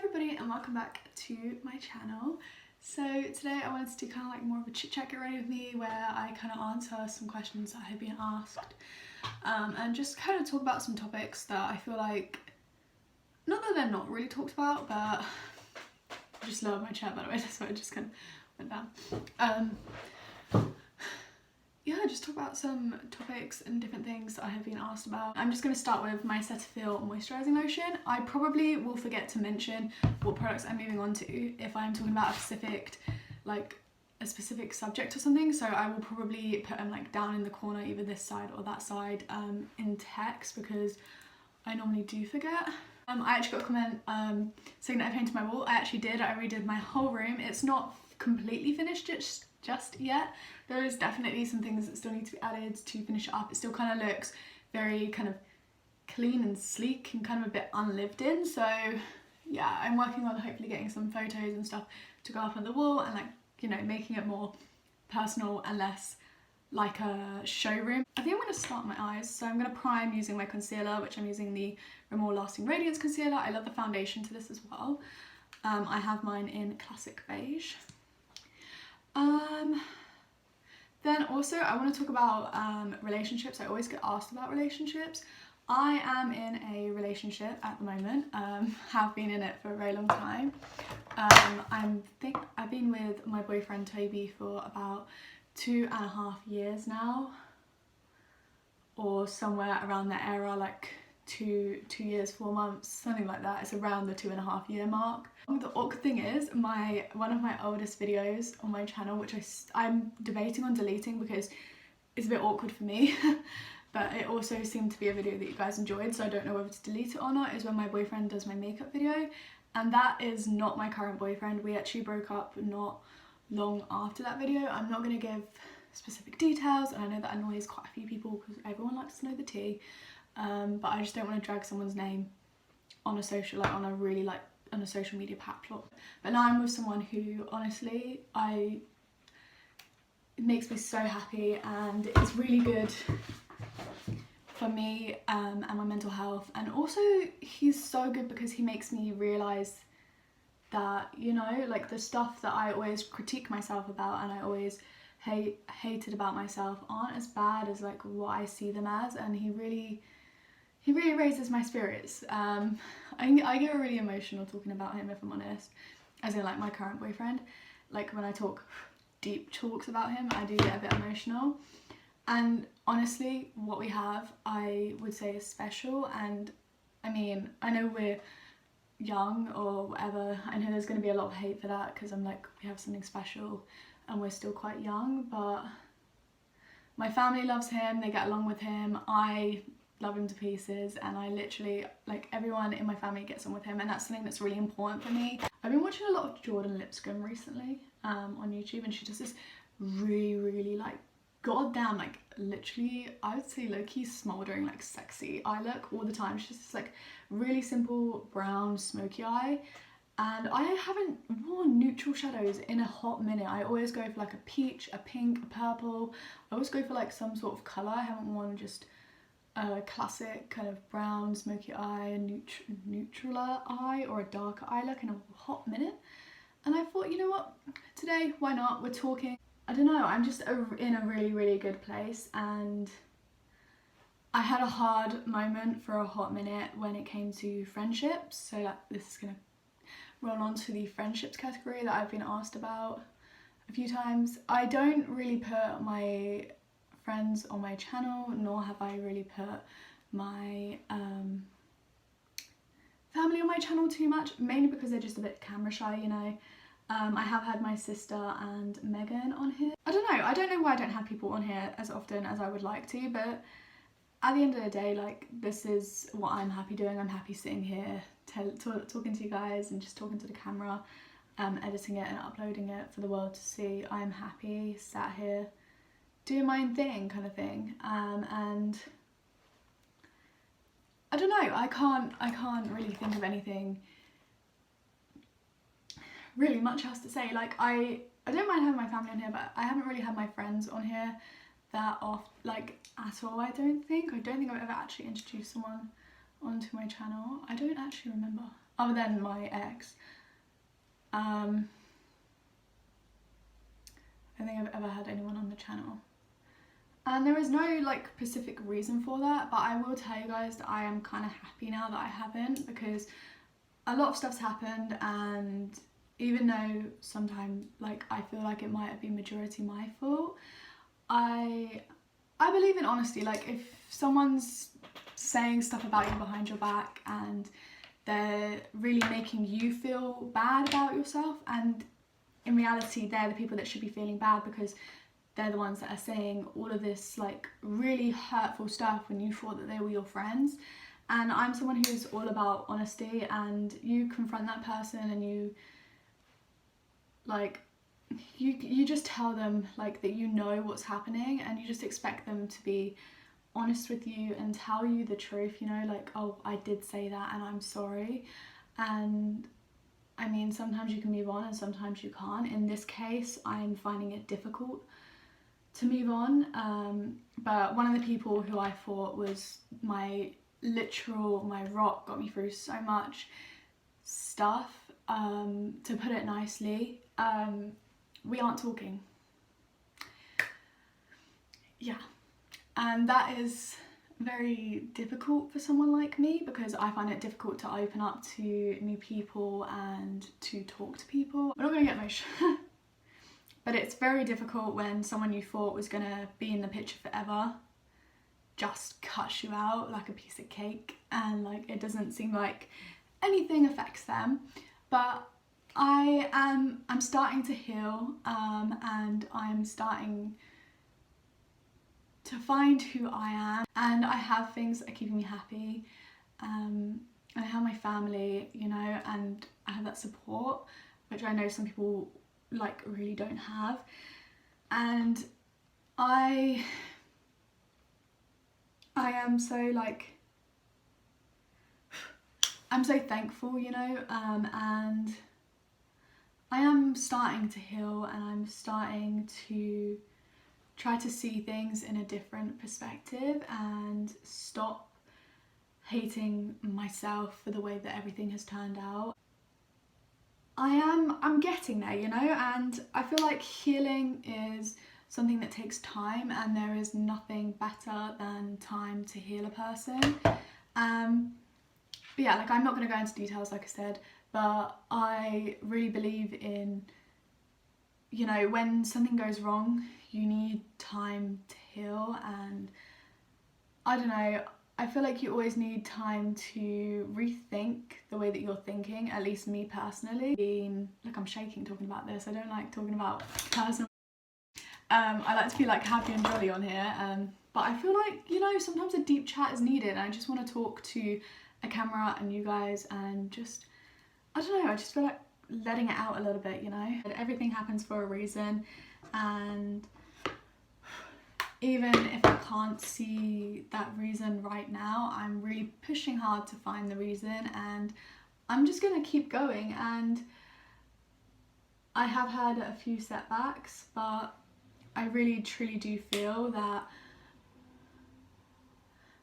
everybody and welcome back to my channel. So today I wanted to do kind of like more of a chit chat get ready with me where I kind of answer some questions that have been asked and just kind of talk about some topics that I feel like, not that they're not really talked about, but I just lowered my chair by the way, so it just kind of went down. Yeah, just talk about some topics and different things that I have been asked about. I'm just going to start with my Cetaphil moisturising lotion. I probably will forget to mention what products I'm moving on to if I'm talking about a specific subject or something, so I will probably put them like down in the corner, either this side or that side, in text, because I normally do forget. I actually got a comment saying that I painted my wall. I actually did. I redid my whole room. It's not completely finished just yet. There is definitely some things that still need to be added to finish it up. It still kind of looks very kind of clean and sleek and kind of a bit unlived in. So yeah, I'm working on hopefully getting some photos and stuff to go up on the wall and, like, you know, making it more personal and less like a showroom. I think I'm going to start my eyes, so I'm going to prime using my concealer, which I'm using the More Lasting Radiance concealer. I love the foundation to this as well. I have mine in classic beige. Then also I want to talk about relationships. I always get asked about relationships. I am in a relationship at the moment, have been in it for a very long time. I've been with my boyfriend Toby for about 2.5 years now, or somewhere around that era, like 2 years 4 months, something like that. It's around the 2.5 year mark. The awkward thing is, one of my oldest videos on my channel, which I'm debating on deleting because it's a bit awkward for me, but it also seemed to be a video that you guys enjoyed, so I don't know whether to delete it or not, is when my boyfriend does my makeup video, and that is not my current boyfriend. We actually broke up not long after that video. I'm not going to give specific details, and I know that annoys quite a few people because everyone likes to know the tea, but I just don't want to drag someone's name on a social media platform. But now I'm with someone who, honestly, it makes me so happy, and it's really good for me and my mental health. And also he's so good because he makes me realise that, you know, like the stuff that I always critique myself about and I always hated about myself aren't as bad as like what I see them as, and he really raises my spirits. I get really emotional talking about him, if I'm honest, as in like my current boyfriend. Like when I talk deep talks about him, I do get a bit emotional. And honestly, what we have, I would say, is special. And I mean, I know we're young or whatever. I know there's going to be a lot of hate for that because I'm like, we have something special and we're still quite young, but my family loves him, they get along with him, I love him to pieces, and I literally, like, everyone in my family gets on with him, and that's something that's really important for me. I've been watching a lot of Jordan Lipscomb recently on YouTube, and she does this really like goddamn, like, literally I would say low-key smouldering, like, sexy eye look all the time. She's just like really simple brown smoky eye, and I haven't worn neutral shadows in a hot minute. I always go for like a peach, a pink, a purple. I always go for like some sort of colour. I haven't worn just a classic kind of brown smoky eye, a neutral eye, or a darker eye look in a hot minute. And I thought, you know what, today, why not? We're talking. I don't know, I'm just in a really good place, and I had a hard moment for a hot minute when it came to friendships. So like, this is gonna roll on to the friendships category that I've been asked about a few times. I don't really put my friends on my channel, nor have I really put my family on my channel too much, mainly because they're just a bit camera shy, you know. I have had my sister and Megan on here. I don't know why I don't have people on here as often as I would like to, but at the end of the day, like, this is what I'm happy doing. I'm happy sitting here talking to you guys and just talking to the camera, editing it and uploading it for the world to see. I'm happy sat here doing my own thing, kind of thing. And I don't know, I can't really think of anything really much else to say. Like, I don't mind having my family on here, but I haven't really had my friends on here that often, like, at all. I don't think I've ever actually introduced someone onto my channel. I don't actually remember. other than my ex. I don't think I've ever had anyone on the channel. And there is no like specific reason for that, but I will tell you guys that I am kind of happy now that I haven't, because a lot of stuff's happened, and even though sometimes like I feel like it might have been majority my fault, I believe in honesty. Like if someone's saying stuff about you behind your back and they're really making you feel bad about yourself, and in reality they're the people that should be feeling bad, because they're the ones that are saying all of this like really hurtful stuff when you thought that they were your friends. And I'm someone who's all about honesty, and you confront that person and you like you just tell them like that you know what's happening, and you just expect them to be honest with you and tell you the truth, you know, like, oh, I did say that and I'm sorry. And I mean, sometimes you can move on and sometimes you can't. In this case, I'm finding it difficult to move on, but one of the people who I thought was my rock, got me through so much stuff, to put it nicely, we aren't talking. Yeah, and that is very difficult for someone like me, because I find it difficult to open up to new people and to talk to people. We're not gonna get emotional. But it's very difficult when someone you thought was gonna be in the picture forever just cuts you out like a piece of cake, and like it doesn't seem like anything affects them. But I'm starting to heal, and I'm starting to find who I am, and I have things that are keeping me happy. And I have my family, you know, and I have that support, which I know some people like really don't have. And I am so like, I'm so thankful, you know, and I am starting to heal, and I'm starting to try to see things in a different perspective and stop hating myself for the way that everything has turned out. I'm getting there, you know, and I feel like healing is something that takes time, and there is nothing better than time to heal a person. But yeah, like I'm not going to go into details, like I said, but I really believe in, you know, when something goes wrong, you need time to heal. And I don't know, I feel like you always need time to rethink the way that you're thinking, at least me personally. Look, I'm shaking talking about this. I don't like talking about personal. I like to be like happy and jolly on here, but I feel like, you know, sometimes a deep chat is needed, and I just want to talk to a camera and you guys, and just, I don't know, I just feel like letting it out a little bit, you know. Everything happens for a reason, and even if I can't see that reason right now, I'm really pushing hard to find the reason, and I'm just gonna keep going. And I have had a few setbacks, but I really truly do feel that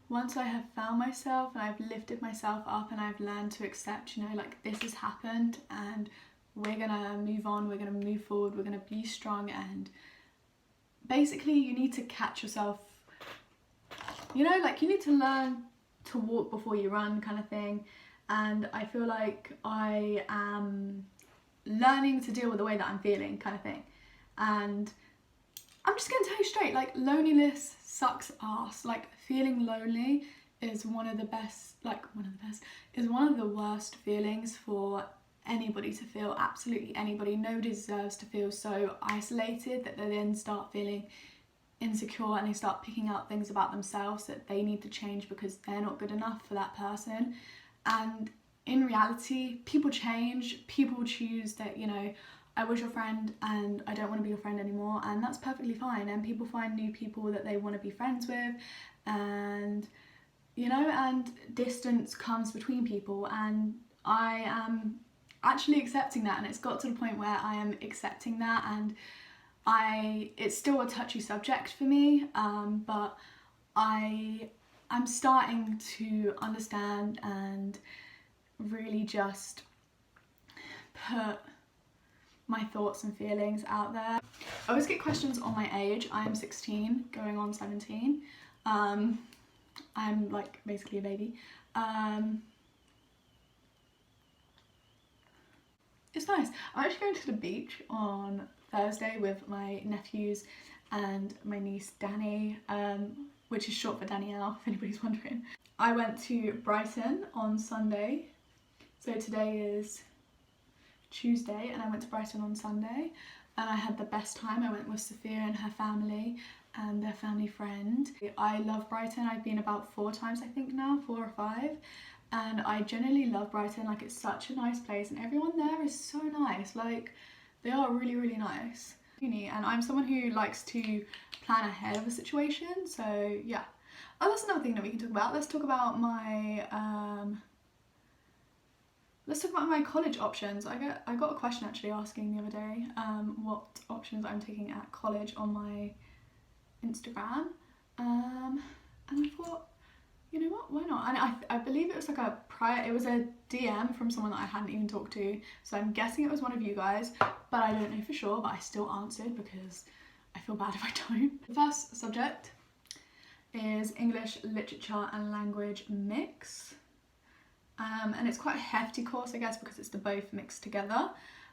once I have found myself and I've lifted myself up and I've learned to accept, you know, like this has happened and we're gonna move on, we're gonna move forward, we're gonna be strong. And basically you need to catch yourself, you know, like you need to learn to walk before you run kind of thing. And I feel like I am learning to deal with the way that I'm feeling kind of thing. And I'm just gonna tell you straight, like loneliness sucks ass. Like feeling lonely is one of the worst feelings for anybody to feel, absolutely anybody. Nobody deserves to feel so isolated that they then start feeling insecure and they start picking out things about themselves that they need to change because they're not good enough for that person. And in reality, people change, people choose that, you know, I was your friend and I don't want to be your friend anymore, and that's perfectly fine. And people find new people that they want to be friends with, and you know, and distance comes between people, and I am actually accepting that. And it's got to the point where I am accepting that, and it's still a touchy subject for me, but I'm starting to understand and really just put my thoughts and feelings out there. I always get questions on my age. I am 16 going on 17. I'm like basically a baby. It's nice. I'm actually going to the beach on Thursday with my nephews and my niece Danny, which is short for Danielle, if anybody's wondering. I went to Brighton on Sunday, so today is Tuesday, and I went to Brighton on Sunday, and I had the best time. I went with Sophia and her family and their family friend. I love Brighton. I've been about 4 times I think now, 4 or 5. And I generally love Brighton. Like, it's such a nice place and everyone there is so nice. Like, they are really, really nice. And I'm someone who likes to plan ahead of a situation, so yeah. Oh, that's another thing that we can talk about. Let's talk about my college options. I got a question actually asking the other day what options I'm taking at college on my Instagram, and I thought, you know what, why not? And I believe it was like it was a DM from someone that I hadn't even talked to, so I'm guessing it was one of you guys, but I don't know for sure, but I still answered because I feel bad if I don't. The first subject is English Literature and Language Mix, and it's quite a hefty course, I guess, because it's the both mixed together,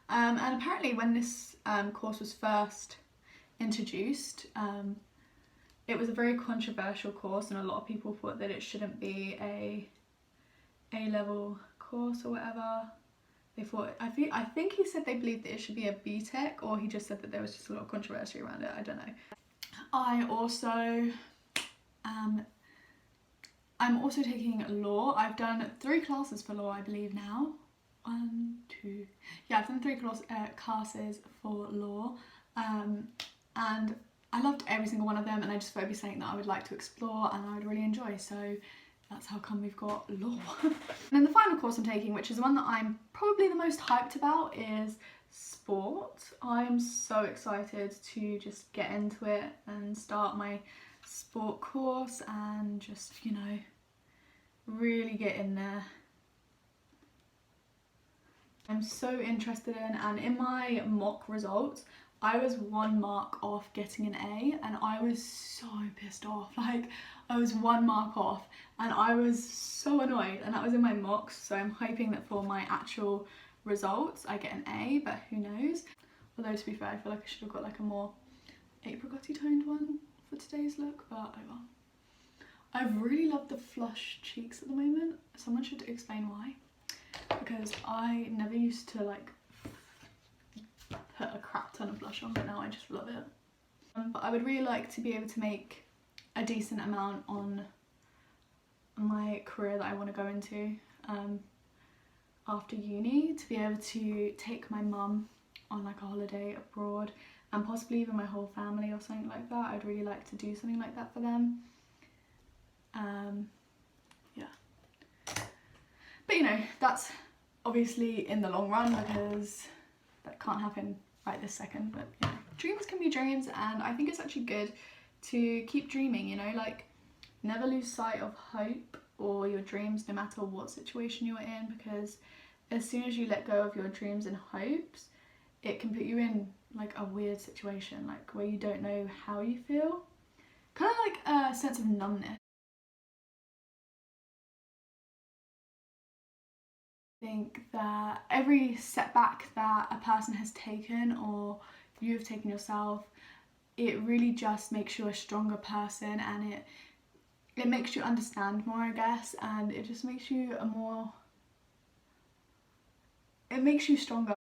and apparently when this course was first introduced, it was a very controversial course, and a lot of people thought that it shouldn't be a A-level course or whatever. They thought, I think he said they believed that it should be a BTEC, or he just said that there was just a lot of controversy around it, I don't know. I'm also taking law. I've done 3 classes for law, I believe now. 1, 2, yeah, I've done 3 classes for law, and I loved every single one of them, and I just thought it'd be something that I would like to explore and I would really enjoy, so that's how come we've got law. And then the final course I'm taking, which is the one that I'm probably the most hyped about, is sport. I am so excited to just get into it and start my sport course and just, you know, really get in there. I'm so interested in, and in my mock results, I was 1 mark off getting an A, and I was so pissed off. Like, I was 1 mark off and I was so annoyed, and that was in my mocks, so I'm hoping that for my actual results I get an A, but who knows. Although, to be fair, I feel like I should have got like a more apricot-y toned one for today's look, but oh well. I really love the flush cheeks at the moment. Someone should explain why, because I never used to like put a crap ton of blush on, but now I just love it. But I would really like to be able to make a decent amount on my career that I want to go into after uni, to be able to take my mum on like a holiday abroad, and possibly even my whole family or something like that. I'd really like to do something like that for them. Yeah. But you know, that's obviously in the long run, because that can't happen right this second, but you know, dreams can be dreams, and I think it's actually good to keep dreaming, you know, like never lose sight of hope or your dreams, no matter what situation you're in, because as soon as you let go of your dreams and hopes, it can put you in like a weird situation, like where you don't know how you feel, kind of like a sense of numbness. I think that every setback that a person has taken, or you have taken yourself, it really just makes you a stronger person, and it makes you understand more, I guess, and it just makes you it makes you stronger.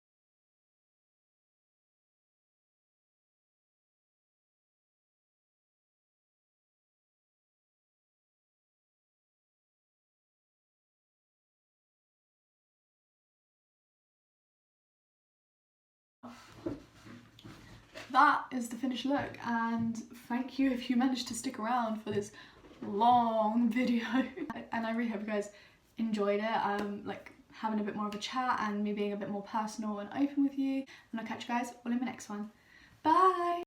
That is the finished look, and thank you if you managed to stick around for this long video. And I really hope you guys enjoyed it, like having a bit more of a chat and me being a bit more personal and open with you, and I'll catch you guys all in the next one. Bye!